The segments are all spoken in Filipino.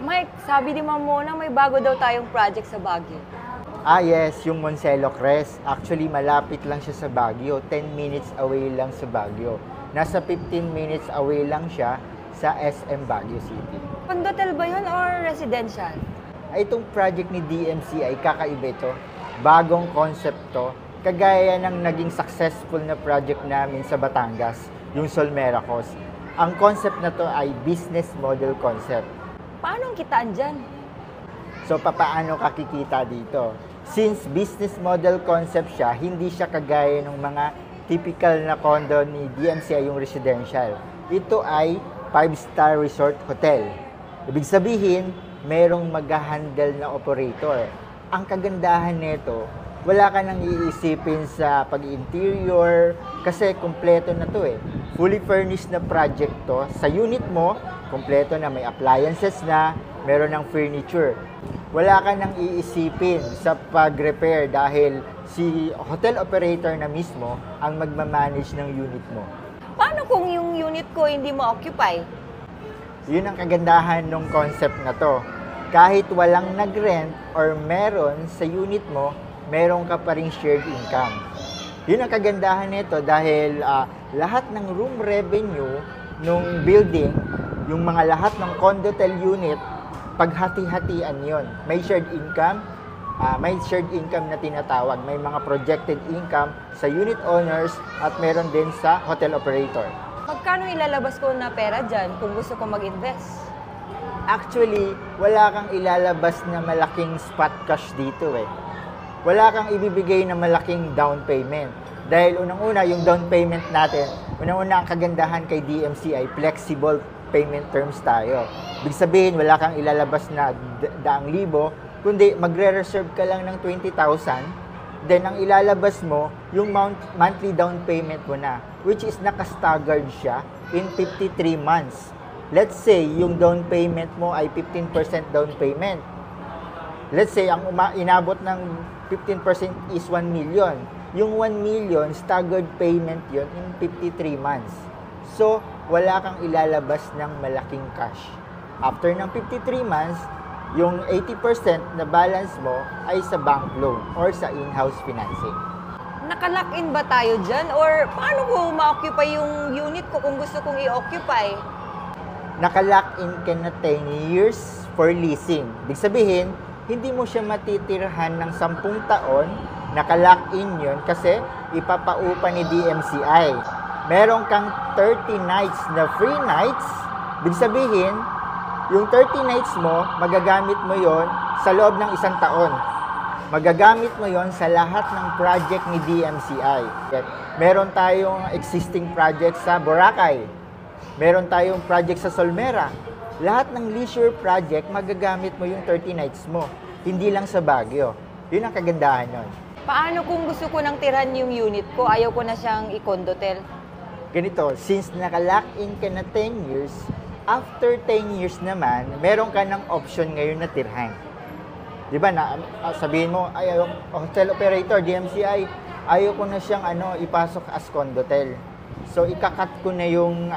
Mike, sabi ni Ma'am Mona may bago daw tayong project sa Baguio. Yes, yung Moncello Crest. Actually, malapit lang siya sa Baguio. 10 minutes away lang sa Baguio. Nasa 15 minutes away lang siya sa SM Baguio City. Condotel ba yun or residential? Itong project ni DMC ay kakaiba ito. Bagong concept to. Kagaya ng naging successful na project namin sa Batangas, yung Solmera Coast. Ang concept na to ay business model concept. Paano ang kitaan dyan? So, papaano ka kikita dito? Since business model concept siya, hindi siya kagaya ng mga typical na condo ni DMCI, yung residential. Ito ay 5-star resort hotel. Ibig sabihin, merong mag-handle na operator. Ang kagandahan nito, wala ka nang iisipin sa pag-interior kasi kumpleto na to eh. Fully furnished na project to. Sa unit mo, kumpleto na, may appliances na, meron ng furniture. Wala ka nang iisipin sa pag-repair dahil si hotel operator na mismo ang magmamanage ng unit mo. Paano kung yung unit ko hindi mo occupy? Yun ang kagandahan ng concept na to. Kahit walang nag-rent or meron sa unit mo, meron ka pa ring shared income. Yun ang kagandahan nito dahil lahat ng room revenue ng building, yung mga lahat ng condotel unit, paghati-hatian yon. May shared income na tinatawag. May mga projected income sa unit owners at meron din sa hotel operator. Magkano ilalabas ko na pera dyan kung gusto ko mag-invest? Actually, wala kang ilalabas na malaking spot cash dito eh. Wala kang ibibigay na malaking down payment. Dahil unang-una, yung down payment natin, unang-una ang kagandahan kay DMC ay flexible payment terms tayo. Ibig sabihin, wala kang ilalabas na daang libo, kundi magre-reserve ka lang ng 20,000, then ang ilalabas mo, yung monthly down payment mo na, which is naka-staggered siya in 53 months. Let's say, yung down payment mo ay 15% down payment. Let's say, ang inabot ng 15% is 1 million. Yung 1 million, staggered payment yon in 53 months. So, wala kang ilalabas ng malaking cash. After ng 53 months, yung 80% na balance mo ay sa bank loan or sa in-house financing. Nakalock-in ba tayo dyan? Or paano ko ma-occupy yung unit ko kung gusto kong i-occupy? Nakalock-in ka na 10 years for leasing. Ibig sabihin, hindi mo siya matitirhan ng 10 taon, nakalock-in yun kasi ipapaupa ni DMCI. Meron kang 30 nights na free nights. Ibig sabihin, yung 30 nights mo, magagamit mo yon sa loob ng 1 taon. Magagamit mo yon sa lahat ng project ni DMCI. Meron tayong existing project sa Boracay. Meron tayong project sa Solmera. Lahat ng leisure project, magagamit mo yung 30 nights mo. Hindi lang sa Baguio. Yun ang kagandahan nun. Paano kung gusto ko nang tirhan yung unit ko, ayaw ko na siyang i-condotel? Ganito, since naka-lock-in ka na 10 years, after 10 years naman, meron ka ng option ngayon na tirhan. Di ba, sabihin mo, ay, hotel operator, DMCI, ayaw ko na siyang ipasok as condotel. So, ikakat ko na yung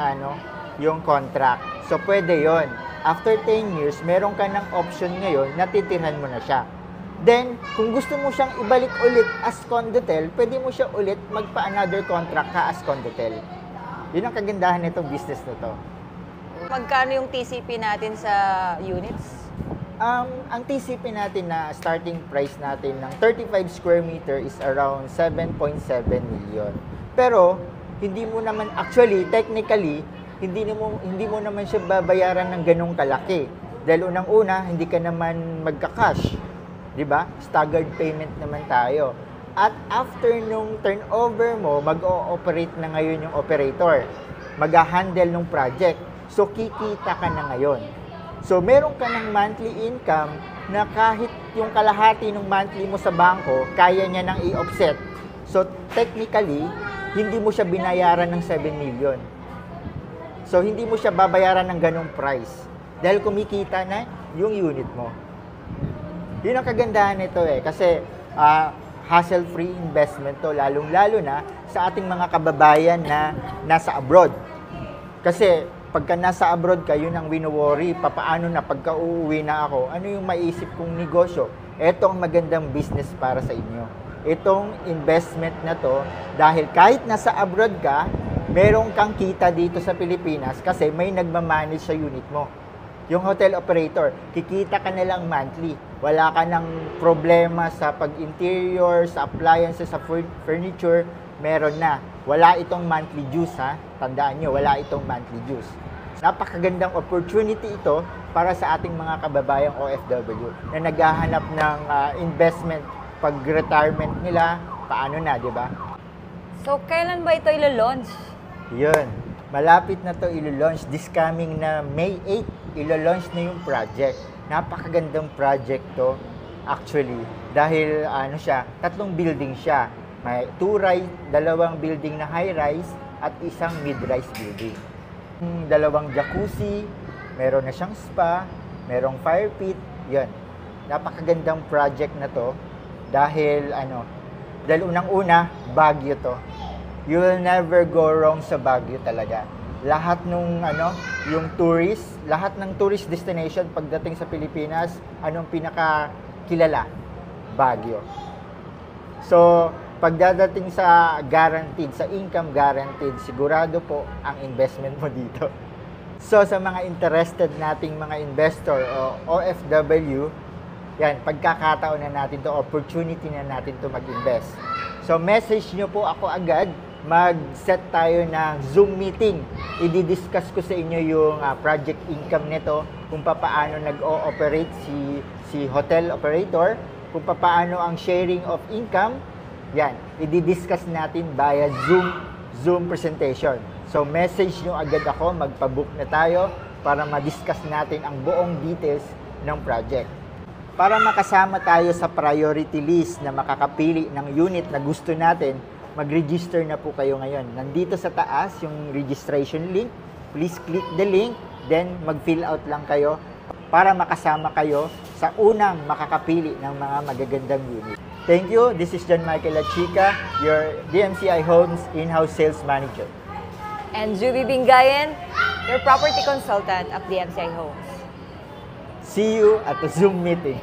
contract. So, pwede yon. After 10 years, meron ka ng option ngayon na titirhan mo na siya. Then, kung gusto mo siyang ibalik ulit as condotel, pwede mo siya ulit magpa-another contract ka as condotel. Yun ang kagandahan nitong business na to. Magkano yung TCP natin sa units? Ang TCP natin na starting price natin ng 35 square meter is around 7.7 million. Pero, hindi mo naman, actually, technically, hindi mo naman siya babayaran ng ganong kalaki. Dahil unang-una, hindi ka naman magka-cash. Diba? Staggered payment naman tayo. At after nung turnover mo, mag-o-operate na ngayon yung operator. Mag-handle ng project. So, kikita ka na ngayon. So, meron ka ng monthly income na kahit yung kalahati ng monthly mo sa bangko, kaya niya nang i-offset. So, technically, hindi mo siya binayaran ng 7 million. So, hindi mo siya babayaran ng ganong price. Dahil kumikita na yung unit mo. Yun ang kagandahan nito eh. Kasi, hassle-free investment to, lalong-lalo na sa ating mga kababayan na nasa abroad. Kasi, pagka nasa abroad ka, yun ang wino-worry. Papaano na pagka uuwi na ako, ano yung maisip kong negosyo? Ito ang magandang business para sa inyo. Itong investment na to, dahil kahit nasa abroad ka, meron kang kita dito sa Pilipinas kasi may nagmamanage sa unit mo. Yung hotel operator, kikita ka na lang monthly. Wala ka ng problema sa pag-interior, sa appliances, sa furniture, meron na. Wala itong monthly dues, ha? Tandaan nyo, wala itong monthly dues. Napakagandang opportunity ito para sa ating mga kababayang OFW na naghahanap ng investment pag-retirement nila, paano na, di ba? So, kailan ba ito ilo-launch? Yun. Malapit na to ilo-launch. This coming na May 8, ilo-launch na yung project. Napakagandang project to, actually. Dahil, tatlong building siya. May 2 building na high-rise at isang mid-rise building. 2 jacuzzi, meron na siyang spa, merong fire pit, yun. Napakagandang project na to dahil unang-una, Baguio to. You will never go wrong sa Baguio talaga. Lahat yung lahat ng tourist destination pagdating sa Pilipinas, anong pinakakilala? Baguio. So, pagdadating sa guaranteed, sa income guaranteed, sigurado po ang investment mo dito. So, sa mga interested nating mga investor o OFW, yan, pagkakataon na natin to, opportunity na natin to mag-invest. So, message nyo po ako agad, mag-set tayo ng Zoom meeting. I-discuss ko sa inyo yung project income nito, kung paano nag-ooperate si hotel operator, kung paano ang sharing of income. Yan, i-discuss natin via Zoom presentation. So, message nyo agad ako, magpa-book na tayo para ma-discuss natin ang buong details ng project. Para makasama tayo sa priority list na makakapili ng unit na gusto natin, mag-register na po kayo ngayon. Nandito sa taas yung registration link. Please click the link, then mag-fill out lang kayo para makasama kayo sa unang makakapili ng mga magagandang unit. Thank you. This is John Michael Lachica, your DMCI Homes in-house sales manager. And Juby Bingayan, your property consultant at DMCI Homes. See you at the Zoom meeting.